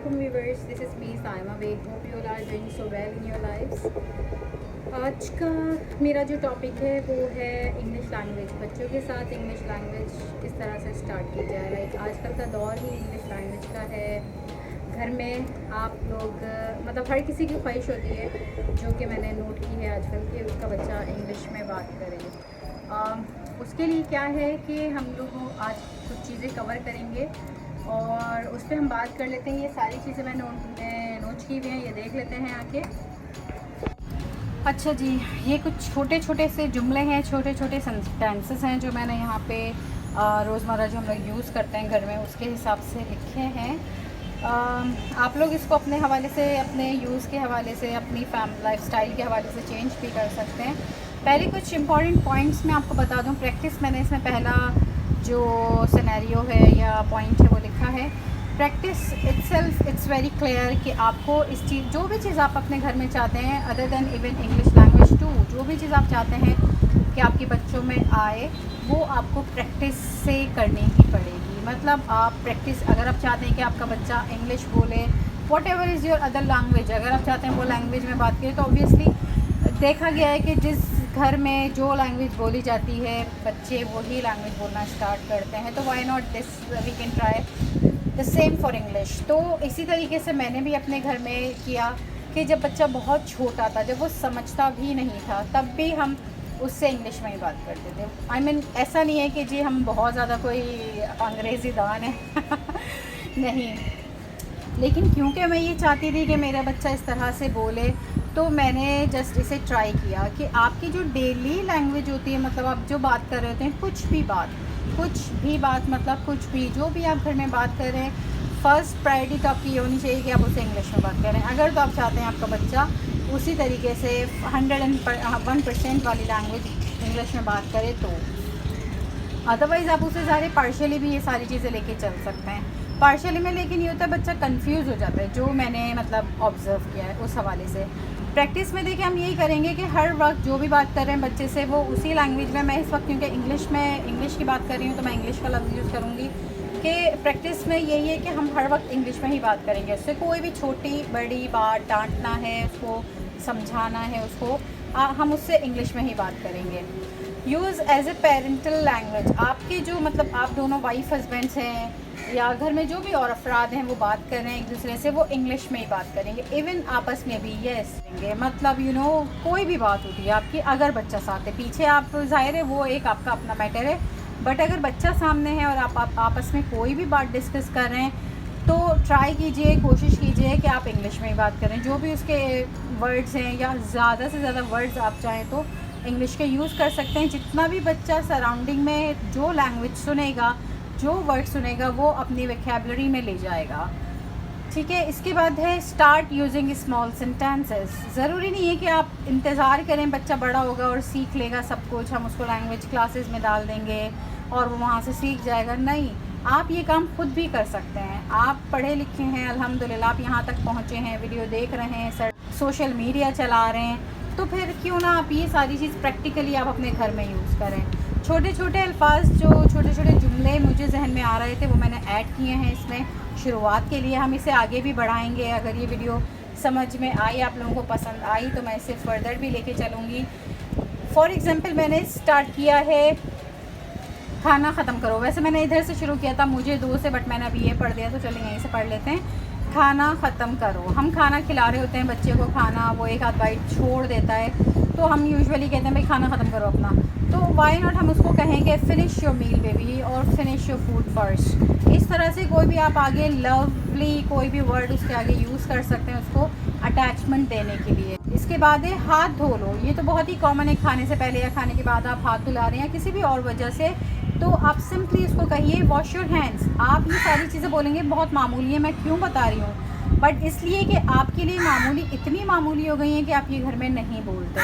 Assalamualaikum viewers, this is me Saima Beg. Hope you all are doing so well in your lives. आज का मेरा जो topic है वो है इंग्लिश लैंग्वेज। बच्चों के साथ इंग्लिश लैंग्वेज किस तरह से स्टार्ट की जाए। लाइक आजकल का दौर ही इंग्लिश लैंग्वेज का है। घर में आप लोग मतलब हर किसी की ख्वाहिश होती है, जो कि मैंने नोट की है आजकल, कि उसका बच्चा इंग्लिश में बात करे। उसके लिए क्या है कि हम लोग आज कुछ चीज़ें कवर करेंगे और उस पर हम बात कर लेते हैं। ये सारी चीज़ें मैं नोट की हुई हैं, ये देख लेते हैं आके। अच्छा जी, ये कुछ छोटे छोटे से जुमले हैं, छोटे छोटे सेंटेंसेस हैं जो मैंने यहाँ पे रोज़मर्रा जो हम लोग यूज़ करते हैं घर में, उसके हिसाब से लिखे हैं। आप लोग इसको अपने हवाले से, अपने यूज़ के हवाले से, अपनी लाइफस्टाइल के हवाले से चेंज भी कर सकते हैं। पहले कुछ इंपॉर्टेंट पॉइंट्स मैं आपको बता दूँ। प्रैक्टिस मैंने इसमें पहला जो सिनेरियो है या पॉइंट है वो लिखा है। Practice itself it's very clear कि आपको इस चीज़, जो भी चीज़ आप अपने घर में चाहते हैं, other than even English language too, जो भी चीज़ आप चाहते हैं कि आपके बच्चों में आए, वो आपको प्रैक्टिस से करनी ही पड़ेगी। मतलब आप प्रैक्टिस, अगर आप चाहते हैं कि आपका बच्चा इंग्लिश बोले, what ever is your other language, अगर आप चाहते हैं वो लैंग्वेज में बात करें, तो ऑब्वियसली देखा गया है कि जिस घर में जो लैंग्वेज बोली जाती है, बच्चे वही लैंग्वेज बोलना स्टार्ट करते हैं। तो why not this, we can try the same for English. तो इसी तरीके से मैंने भी अपने घर में किया कि जब बच्चा बहुत छोटा था, जब वो समझता भी नहीं था, तब भी हम उससे इंग्लिश में ही बात करते थे। आई मीन ऐसा नहीं है कि जी हम बहुत ज़्यादा कोई अंग्रेज़ी दान है नहीं, लेकिन क्योंकि मैं ये चाहती थी कि मेरा बच्चा इस तरह से बोले, तो मैंने जस्ट इसे ट्राई किया कि आपकी जो डेली लैंग्वेज होती है, मतलब आप जो बात कर रहे होते हैं, कुछ भी बात मतलब कुछ भी, जो भी आप घर में बात कर रहे हैं, फ़र्स्ट प्रायोरिटी तो आपकी ये होनी चाहिए कि आप उससे इंग्लिश में बात करें। अगर तो आप चाहते हैं आपका बच्चा उसी तरीके से 101% वाली लैंग्वेज इंग्लिश में बात करे, तो अदरवाइज़ आप उसे सारे पार्शियली भी ये सारी चीज़ें लेके चल सकते हैं। पार्शियली में लेकिन ये होता है बच्चा कंफ्यूज हो जाता है, जो मैंने मतलब ऑब्ज़र्व किया है उस हवाले से। प्रैक्टिस में देखिए हम यही करेंगे कि हर वक्त जो भी बात कर रहे हैं बच्चे से, वो उसी लैंग्वेज में, मैं इस वक्त क्योंकि इंग्लिश की बात कर रही हूँ तो मैं इंग्लिश का लफ्ज़ यूज़ करूँगी, कि प्रैक्टिस में यही है कि हम हर वक्त इंग्लिश में ही बात करेंगे। उससे कोई भी छोटी बड़ी बात, डांटना है उसको, समझाना है उसको, हम उससे इंग्लिश में ही बात करेंगे। Use as a parental language, आपके जो मतलब आप दोनों वाइफ हस्बैंड्स हैं या घर में जो भी और अफराद हैं वो बात कर रहे हैं एक दूसरे से, वो इंग्लिश में ही बात करेंगे। इवन आपस में भी यस करेंगे। मतलब कोई भी बात होती है आपकी, अगर बच्चा साथ है, पीछे आप ज़ाहिर है वो एक आपका अपना मैटर है, बट अगर बच्चा सामने है और आप आपस में कोई भी बात डिस्कस कर रहे हैं, तो ट्राई कीजिए, कोशिश कीजिए कि आप इंग्लिश में ही बात करें। जो भी उसके वर्ड्स हैं, या ज़्यादा से ज़्यादा वर्ड्स आप चाहें तो इंग्लिश के यूज़ कर सकते हैं। जितना भी बच्चा सराउंडिंग में जो लैंग्वेज सुनेगा, जो वर्ड सुनेगा, वो अपनी वोकैबुलरी में ले जाएगा। ठीक है, इसके बाद है स्टार्ट यूजिंग स्मॉल सेंटेंसेस। ज़रूरी नहीं है कि आप इंतज़ार करें बच्चा बड़ा होगा और सीख लेगा सब कुछ, हम उसको लैंग्वेज क्लासेस में डाल देंगे और वो वहाँ से सीख जाएगा। नहीं, आप ये काम खुद भी कर सकते हैं। आप पढ़े लिखे हैं अल्हम्दुलिल्लाह, आप यहाँ तक पहुँचे हैं, वीडियो देख रहे हैं, सोशल मीडिया चला रहे हैं, तो फिर क्यों ना आप ये सारी चीज़ प्रैक्टिकली आप अपने घर में यूज़ करें। छोटे छोटे अल्फाज, जो छोटे छोटे जुमले मुझे जहन में आ रहे थे, वो मैंने ऐड किए हैं इसमें शुरुआत के लिए। हम इसे आगे भी बढ़ाएंगे। अगर ये वीडियो समझ में आई, आप लोगों को पसंद आई, तो मैं इसे फर्दर भी लेके चलूँगी। फॉर एग्ज़ाम्पल मैंने स्टार्ट किया है खाना ख़त्म करो। वैसे मैंने इधर से शुरू किया था मुझे 2 से, बट मैंने अभी ये पढ़ दिया, तो चलिए यहीं से पढ़ लेते हैं। खाना ख़त्म करो। हम खाना खिला रहे होते हैं बच्चे को, खाना वो एक आध बाइट छोड़ देता है, तो हम यूजुअली कहते हैं भाई खाना ख़त्म करो अपना। तो वाई नॉट हम उसको कहेंगे फिनिश योर मील बेबी, और फिनिश योर फूड फर्स्ट। इस तरह से कोई भी आप आगे लवली कोई भी वर्ड उसके आगे यूज़ कर सकते हैं उसको अटैचमेंट देने के लिए। इसके बाद है हाथ धो लो। ये तो बहुत ही कॉमन है, खाने से पहले या खाने के बाद आप हाथ धुला रहे हैं या किसी भी और वजह से, तो आप सिंपली इसको कहिए वॉश योर हैंड्स। आप ये सारी चीज़ें बोलेंगे बहुत मामूली है, मैं क्यों बता रही हूँ, बट इसलिए कि आपके लिए मामूली इतनी मामूली हो गई है कि आप ये घर में नहीं बोलते।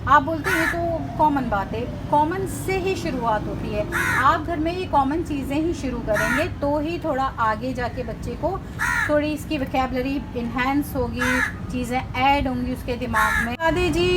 आप बोलते हैं ये तो कॉमन बात है। कॉमन से ही शुरुआत होती है। आप घर में ये कॉमन चीज़ें ही शुरू करेंगे, तो ही थोड़ा आगे जाके बच्चे को थोड़ी इसकी वोकैबुलरी इन्हेंस होगी, चीज़ें ऐड होंगी उसके दिमाग में। दादी जी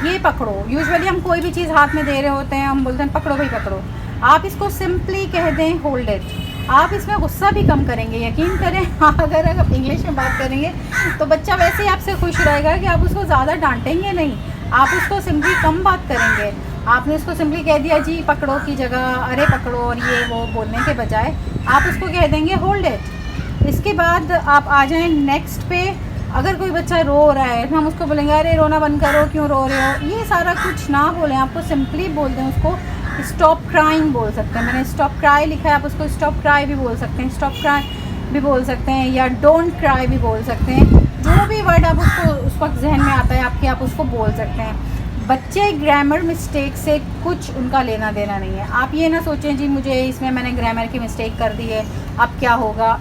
ये पकड़ो, यूजुअली हम कोई भी चीज़ हाथ में दे रहे होते हैं, हम बोलते हैं पकड़ो भाई पकड़ो। आप इसको सिंपली कह दें होल्ड इट। आप इसमें गुस्सा भी कम करेंगे, यकीन करें। अगर आप इंग्लिश में बात करेंगे तो बच्चा वैसे ही आपसे खुश रहेगा कि आप उसको ज़्यादा डांटेंगे नहीं, आप उसको सिंपली कम बात करेंगे। आपने उसको सिंपली कह दिया जी पकड़ो की जगह अरे पकड़ो और ये वो बोलने के बजाय आप उसको कह देंगे होल्ड इट। इसके बाद आप आ जाएं नेक्स्ट पे। अगर कोई बच्चा रो रहा है तो हम उसको बोलेंगे अरे रोना बंद करो, क्यों रो रहे हो, ये सारा कुछ ना बोलें, आपको सिंपली बोल दें उसको स्टॉप क्राइंग बोल सकते हैं। मैंने स्टॉप क्राई लिखा है, आप उसको स्टॉप क्राई भी बोल सकते हैं, स्टॉप क्राई भी बोल सकते हैं, या डोंट क्राई भी बोल सकते हैं। जो भी वर्ड आप उसको उस वक्त जहन में आता है आपके, आप उसको बोल सकते हैं। बच्चे ग्रामर मिस्टेक से कुछ उनका लेना देना नहीं है। आप ये ना सोचें जी मुझे इसमें मैंने ग्रामर की मिस्टेक कर दी है अब क्या होगा,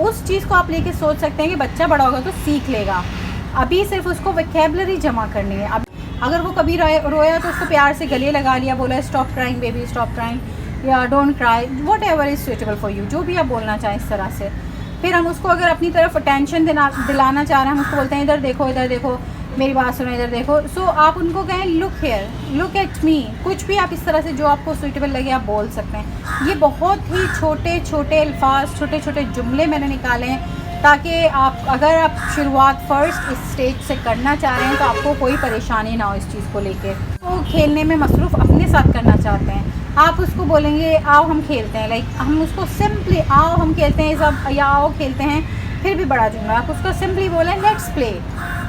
उस चीज़ को आप लेके सोच सकते हैं कि बच्चा बड़ा होगा तो सीख लेगा। अभी सिर्फ उसको वोकैबुलरी जमा करनी है। अब अगर वो कभी रोया तो उसको प्यार से गले लगा लिया, बोला stop crying baby stop crying या don't cry, whatever is suitable for you, जो भी आप बोलना चाहें इस तरह से। फिर हम उसको अगर अपनी तरफ अटेंशन दिलाना चाह रहे हैं, हम उसको बोलते हैं इधर देखो मेरी बात सुनो, इधर देखो। सो आप उनको कहें look here, look at me, कुछ भी आप इस तरह से जो आपको सुइटेबल लगे आप बोल सकते हैं। ये बहुत ही छोटे छोटे अल्फाज, छोटे छोटे जुमले मैंने निकाले हैं ताकि आप अगर आप शुरुआत फर्स्ट इस स्टेज से करना चाह रहे हैं तो आपको कोई परेशानी ना हो इस चीज़ को लेके। तो खेलने में मसरूफ़ अपने साथ करना चाहते हैं, आप उसको बोलेंगे आओ हम खेलते हैं, लाइक हम उसको सिंपली आओ हम खेलते हैं सब या आओ खेलते हैं, फिर भी बड़ा जुमला आप उसको सिंपली बोलें लेट्स प्ले,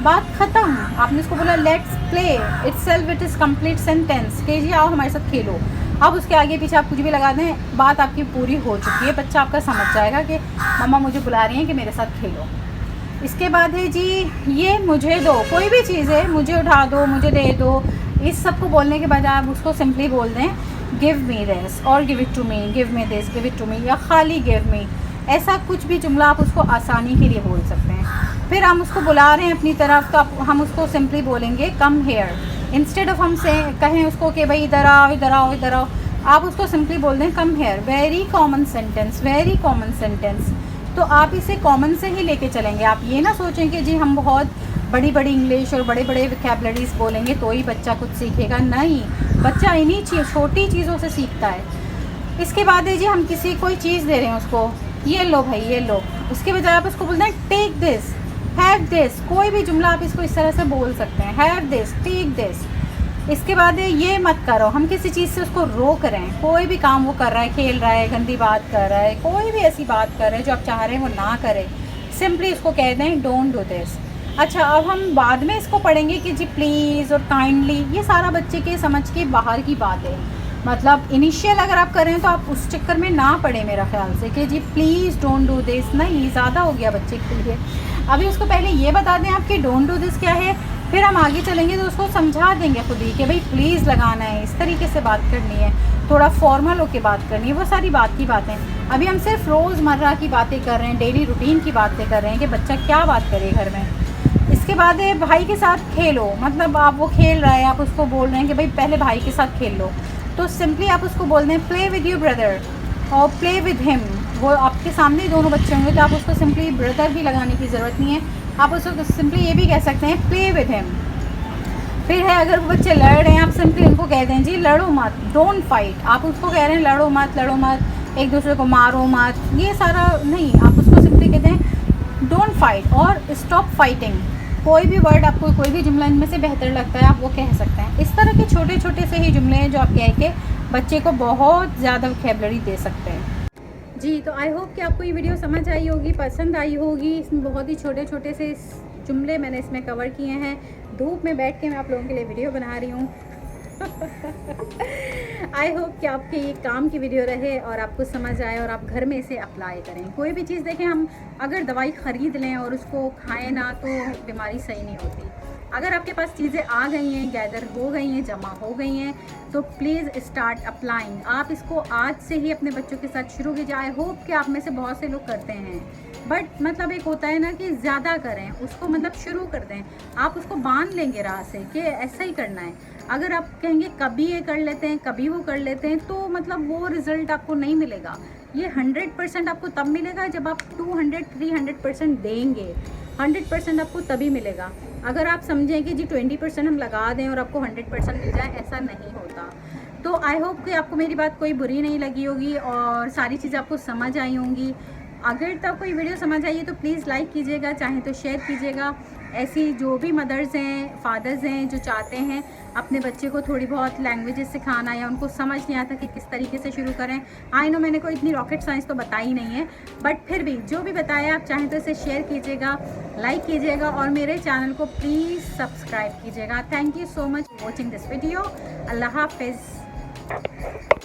बात ख़त्म। आपने उसको बोला let's play, itself it is complete sentence कि जी आओ हमारे साथ खेलो। अब उसके आगे पीछे आप कुछ भी लगा दें, बात आपकी पूरी हो चुकी है, बच्चा आपका समझ जाएगा कि मम्मा मुझे बुला रही हैं कि मेरे साथ खेलो। इसके बाद है जी ये मुझे दो, कोई भी चीज़ है मुझे उठा दो, मुझे दे दो, इस सब को बोलने के बजाय आप उसको सिंपली बोल दें गिव मी दिस और give it to me, give me this give it to me, या खाली गिव मी। ऐसा कुछ भी जुमला आप उसको आसानी के लिए बोल सकते हैं। फिर हम उसको बुला रहे हैं अपनी तरफ तो हम उसको सिंपली बोलेंगे कम हेयर, इंस्टेड ऑफ हम से कहें उसको कि भाई इधर आओ इधर आओ इधर आओ, आप उसको सिंपली बोल दें come here. Very common sentence, very common sentence. तो आप इसे कॉमन से ही लेके चलेंगे। आप ये ना सोचें कि जी हम बहुत बड़ी बड़ी इंग्लिश और बड़े बड़े वोकैबुलरीज बोलेंगे तो ही बच्चा कुछ सीखेगा, नहीं, बच्चा इन्हीं छोटी चीज़ों से सीखता है। इसके बाद है जी हम किसी कोई चीज़ दे रहे हैं उसको, ये लो भाई ये लो, उसके बजाय आप उसको बोलते हैं टेक दिस, हैव दिस, कोई भी जुमला आप इसको इस तरह से बोल सकते हैं, हैव दिस, टेक दिस। इसके बाद है ये मत करो, हम किसी चीज़ से उसको रोक रहे हैं, कोई भी काम वो कर रहा है, खेल रहा है, गंदी बात कर रहा है, कोई भी ऐसी बात कर रहा है जो आप चाह रहे हैं वो ना करे, सिंपली उसको कह दें डोंट डू दिस। अच्छा, अब हम बाद में इसको पढ़ेंगे कि जी प्लीज़ और काइंडली, ये सारा बच्चे के समझ के बाहर की बात है। मतलब इनिशियल अगर आप करें तो आप उस चक्कर में ना पड़े मेरा ख्याल से कि जी प्लीज़ डोंट डू दिस, नहीं, ज़्यादा हो गया बच्चे के लिए। अभी उसको पहले ये बता दें आप कि डोंट डू दिस क्या है, फिर हम आगे चलेंगे तो उसको समझा देंगे खुद ही कि भाई प्लीज़ लगाना है, इस तरीके से बात करनी है, थोड़ा फॉर्मल होकर बात करनी है, वो सारी बात की बातें। अभी हम सिर्फ रोज़मर्रा की बातें कर रहे हैं, डेली रूटीन की बातें कर रहे हैं कि बच्चा क्या बात करे घर में। इसके बाद है भाई के साथ खेलो, मतलब आप वो खेल रहा है, आप उसको बोल रहे हैं कि भाई पहले भाई के साथ खेल लो, तो सिंपली आप उसको बोल दें प्ले विद योर ब्रदर और प्ले विद हिम। वो आपके सामने दोनों बच्चे होंगे तो आप उसको सिंपली ब्रदर भी लगाने की ज़रूरत नहीं है, आप उसको सिंपली ये भी कह सकते हैं प्ले विद हिम। फिर है अगर वो बच्चे लड़ रहे हैं आप सिंपली उनको कह दें जी लड़ो मत, डोंट फाइट। आप उसको कह रहे हैं लड़ो मत, एक दूसरे को मारो मत, ये सारा नहीं, आप उसको सिंपली कहते हैं डोंट फाइट और स्टॉप फाइटिंग। कोई भी वर्ड आपको, कोई भी जुमला इनमें से बेहतर लगता है आप वो कह सकते हैं। इस तरह के छोटे छोटे से ही जुमले हैं जो आप कह के बच्चे को बहुत ज़्यादा वोकैबुलरी दे सकते हैं। जी, तो आई होप कि आपको ये वीडियो समझ आई होगी, पसंद आई होगी। इसमें बहुत ही छोटे छोटे से जुमले मैंने इसमें कवर किए हैं। धूप में बैठ के मैं आप लोगों के लिए वीडियो बना रही हूँ। आई होप कि आपके ये काम की वीडियो रहे और आपको समझ आए और आप घर में इसे अप्लाई करें। कोई भी चीज़ देखें, हम अगर दवाई ख़रीद लें और उसको खाएं ना तो बीमारी सही नहीं होती। अगर आपके पास चीज़ें आ गई हैं, गैदर हो गई हैं, जमा हो गई हैं, तो प्लीज़ स्टार्ट अप्लाइंग। आप इसको आज से ही अपने बच्चों के साथ शुरू कीजिए। आई होप कि आप में से बहुत से लोग करते हैं, बट मतलब एक होता है ना कि ज़्यादा करें उसको, मतलब शुरू कर दें। आप उसको बांध लेंगे राह से कि ऐसा ही करना है। अगर आप कहेंगे कभी ये कर लेते हैं, कभी वो कर लेते हैं, तो मतलब वो रिज़ल्ट आपको नहीं मिलेगा। ये 100% आपको तब मिलेगा जब आप 200-300% देंगे। 100% आपको तभी मिलेगा। अगर आप समझें कि जी 20% हम लगा दें और आपको 100% मिल जाए, ऐसा नहीं होता। तो आई होप कि आपको मेरी बात कोई बुरी नहीं लगी होगी और सारी चीज़ें आपको समझ आई होंगी। अगर तब कोई वीडियो समझ आई है तो प्लीज़ लाइक कीजिएगा, चाहे तो शेयर कीजिएगा। ऐसी जो भी मदर्स हैं, फादर्स हैं जो चाहते हैं अपने बच्चे को थोड़ी बहुत लैंग्वेजेस सिखाना या उनको समझ नहीं आता कि किस तरीके से शुरू करें। आई नो मैंने कोई इतनी रॉकेट साइंस तो बताई नहीं है, बट फिर भी जो भी बताया आप चाहें तो इसे शेयर कीजिएगा, लाइक कीजिएगा और मेरे चैनल को प्लीज़ सब्सक्राइब कीजिएगा। Thank you so much for watching this video. अल्लाह हाफिज़।